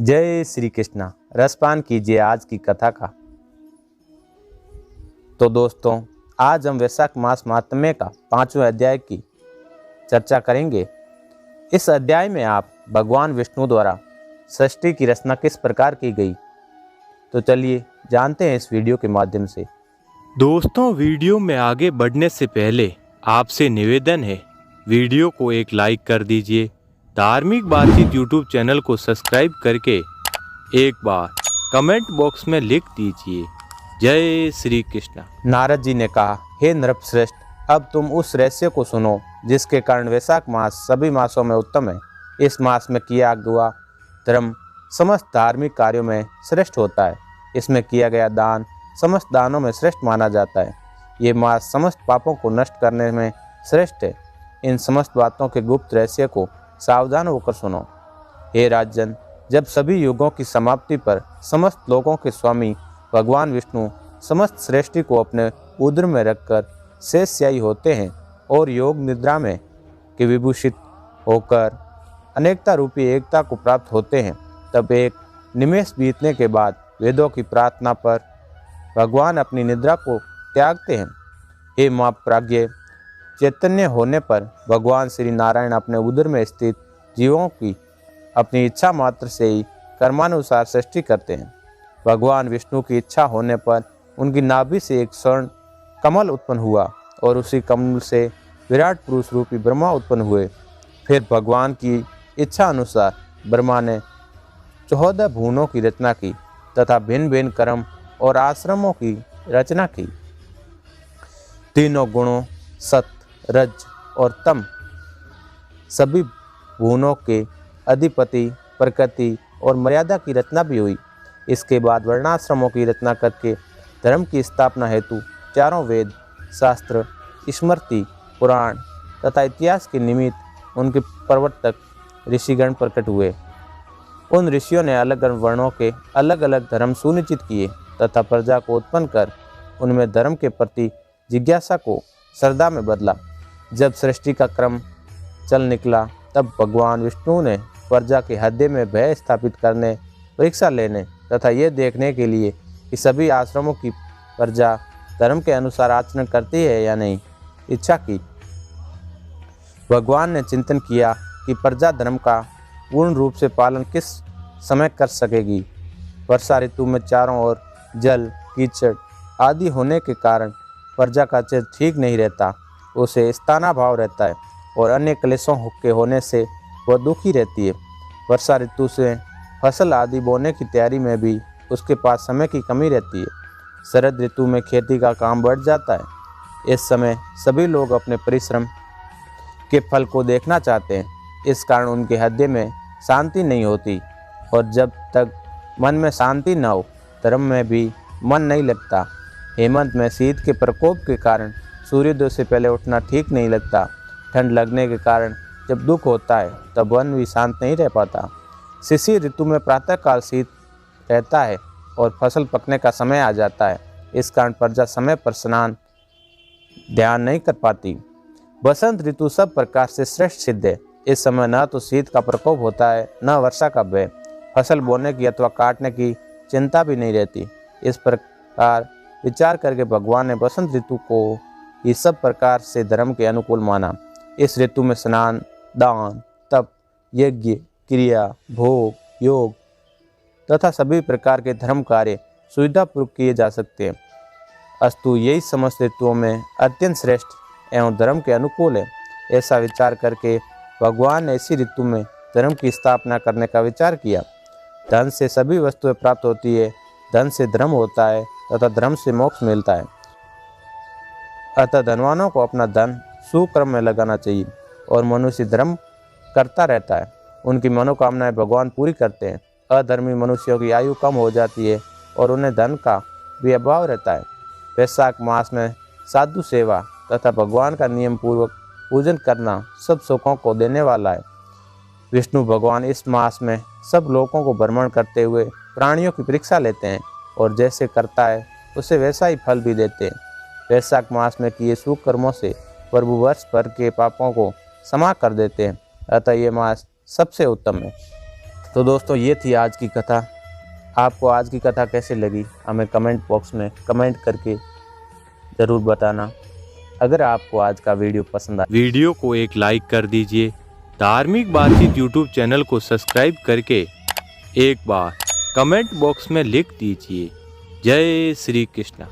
जय श्री कृष्णा। रसपान कीजिए आज की कथा का। तो दोस्तों, आज हम वैशाख मास महात्म्य का 5वें अध्याय की चर्चा करेंगे। इस अध्याय में आप भगवान विष्णु द्वारा सृष्टि की रचना किस प्रकार की गई, तो चलिए जानते हैं इस वीडियो के माध्यम से। दोस्तों, वीडियो में आगे बढ़ने से पहले आपसे निवेदन है, वीडियो को एक लाइक कर दीजिए। धार्मिक बातचीत यूट्यूब चैनल को सब्सक्राइब करके एक बार कमेंट बॉक्स में लिख दीजिए, जय श्री कृष्णा। नारद जी ने कहा, हे नृपश्रेष्ठ, अब तुम उस रहस्य को सुनो जिसके कारण वैशाख मास सभी मासों में उत्तम है। इस मास में किया हुआ धर्म समस्त धार्मिक कार्यों में श्रेष्ठ होता है। इसमें किया गया दान समस्त दानों में श्रेष्ठ माना जाता है। ये मास समस्त पापों को नष्ट करने में श्रेष्ठ है। इन समस्त बातों के गुप्त रहस्य को सावधान होकर सुनो। हे राजन, जब सभी युगों की समाप्ति पर समस्त लोगों के स्वामी भगवान विष्णु समस्त सृष्टि को अपने उदर में रखकर शेषशायी होते हैं और योग निद्रा में के विभूषित होकर अनेकता रूपी एकता को प्राप्त होते हैं, तब एक निमेष बीतने के बाद वेदों की प्रार्थना पर भगवान अपनी निद्रा को त्यागते हैं। हे मां प्राज्ञ, चैतन्य होने पर भगवान श्री नारायण अपने उदर में स्थित जीवों की अपनी इच्छा मात्र से ही कर्मानुसार सृष्टि करते हैं। भगवान विष्णु की इच्छा होने पर उनकी नाभि से एक स्वर्ण कमल उत्पन्न हुआ और उसी कमल से विराट पुरुष रूपी ब्रह्मा उत्पन्न हुए। फिर भगवान की इच्छा अनुसार ब्रह्मा ने 14 भुवनों की रचना की तथा भिन्न भिन्न कर्म और आश्रमों की रचना की। तीनों गुणों सत, रज और तम सभी भुवनों के अधिपति, प्रकृति और मर्यादा की रचना भी हुई। इसके बाद वर्णाश्रमों की रचना करके धर्म की स्थापना हेतु चारों वेद, शास्त्र, स्मृति, पुराण तथा इतिहास के निमित्त उनके प्रवर्तक ऋषिगण प्रकट हुए। उन ऋषियों ने अलग अलग वर्णों के अलग अलग धर्म सुनिश्चित किए तथा प्रजा को उत्पन्न कर उनमें धर्म के प्रति जिज्ञासा को श्रद्धा में बदला। जब सृष्टि का क्रम चल निकला, तब भगवान विष्णु ने प्रजा के हृदय में भय स्थापित करने, परीक्षा लेने तथा ये देखने के लिए कि सभी आश्रमों की प्रजा धर्म के अनुसार आचरण करती है या नहीं, इच्छा की। भगवान ने चिंतन किया कि प्रजा धर्म का पूर्ण रूप से पालन किस समय कर सकेगी। वर्षा ऋतु में चारों ओर जल, कीचड़ आदि होने के कारण प्रजा का चित्त ठीक नहीं रहता, उसे स्थानाभाव रहता है और अन्य क्लेशों के होने से वह दुखी रहती है। वर्षा ऋतु से फसल आदि बोने की तैयारी में भी उसके पास समय की कमी रहती है। शरद ऋतु में खेती का काम बढ़ जाता है। इस समय सभी लोग अपने परिश्रम के फल को देखना चाहते हैं, इस कारण उनके हृदय में शांति नहीं होती और जब तक मन में शांति न हो, धर्म में भी मन नहीं लगता। हेमंत में शीत के प्रकोप के कारण सूर्योदय से पहले उठना ठीक नहीं लगता। ठंड लगने के कारण जब दुख होता है तब मन भी शांत नहीं रह पाता। शिशिर ऋतु में प्रातःकाल शीत रहता है और फसल पकने का समय आ जाता है, इस कारण प्रजा समय पर स्नान ध्यान नहीं कर पाती। बसंत ऋतु सब प्रकार से श्रेष्ठ सिद्ध है। इस समय न तो शीत का प्रकोप होता है, न वर्षा का भय। फसल बोने की अथवा काटने की चिंता भी नहीं रहती। इस प्रकार विचार करके भगवान ने बसंत ऋतु को ये सब प्रकार से धर्म के अनुकूल माना। इस ऋतु में स्नान, दान, तप, यज्ञ, क्रिया, भोग, योग तथा सभी प्रकार के धर्म कार्य सुविधापूर्वक किए जा सकते हैं। अस्तु यही समस्त ऋतुओं में अत्यंत श्रेष्ठ एवं धर्म के अनुकूल है। ऐसा विचार करके भगवान ने इसी ऋतु में धर्म की स्थापना करने का विचार किया। धन से सभी वस्तुएं प्राप्त होती है, धन से धर्म होता है तथा धर्म से मोक्ष मिलता है। अतः धनवानों को अपना धन सुकर्म में लगाना चाहिए और मनुष्य धर्म करता रहता है, उनकी मनोकामनाएं भगवान पूरी करते हैं। अधर्मी मनुष्यों की आयु कम हो जाती है और उन्हें धन का भी अभाव रहता है। वैशाख मास में साधु सेवा तथा भगवान का नियम पूर्वक पूजन करना सब सुखों को देने वाला है। विष्णु भगवान इस मास में सब लोगों को भ्रमण करते हुए प्राणियों की परीक्षा लेते हैं और जैसे करता है उसे वैसा ही फल भी देते हैं। वैशाख मास में किए सुकर्मों से प्रभु वर्ष भर के पापों को क्षमा कर देते हैं। अतः ये मास सबसे उत्तम है। तो दोस्तों ये थी आज की कथा। आपको आज की कथा कैसी लगी हमें कमेंट बॉक्स में कमेंट करके ज़रूर बताना। अगर आपको आज का वीडियो पसंद आए वीडियो को एक लाइक कर दीजिए। धार्मिक बातचीत यूट्यूब चैनल को सब्सक्राइब करके एक बार कमेंट बॉक्स में लिख दीजिए जय श्री कृष्ण।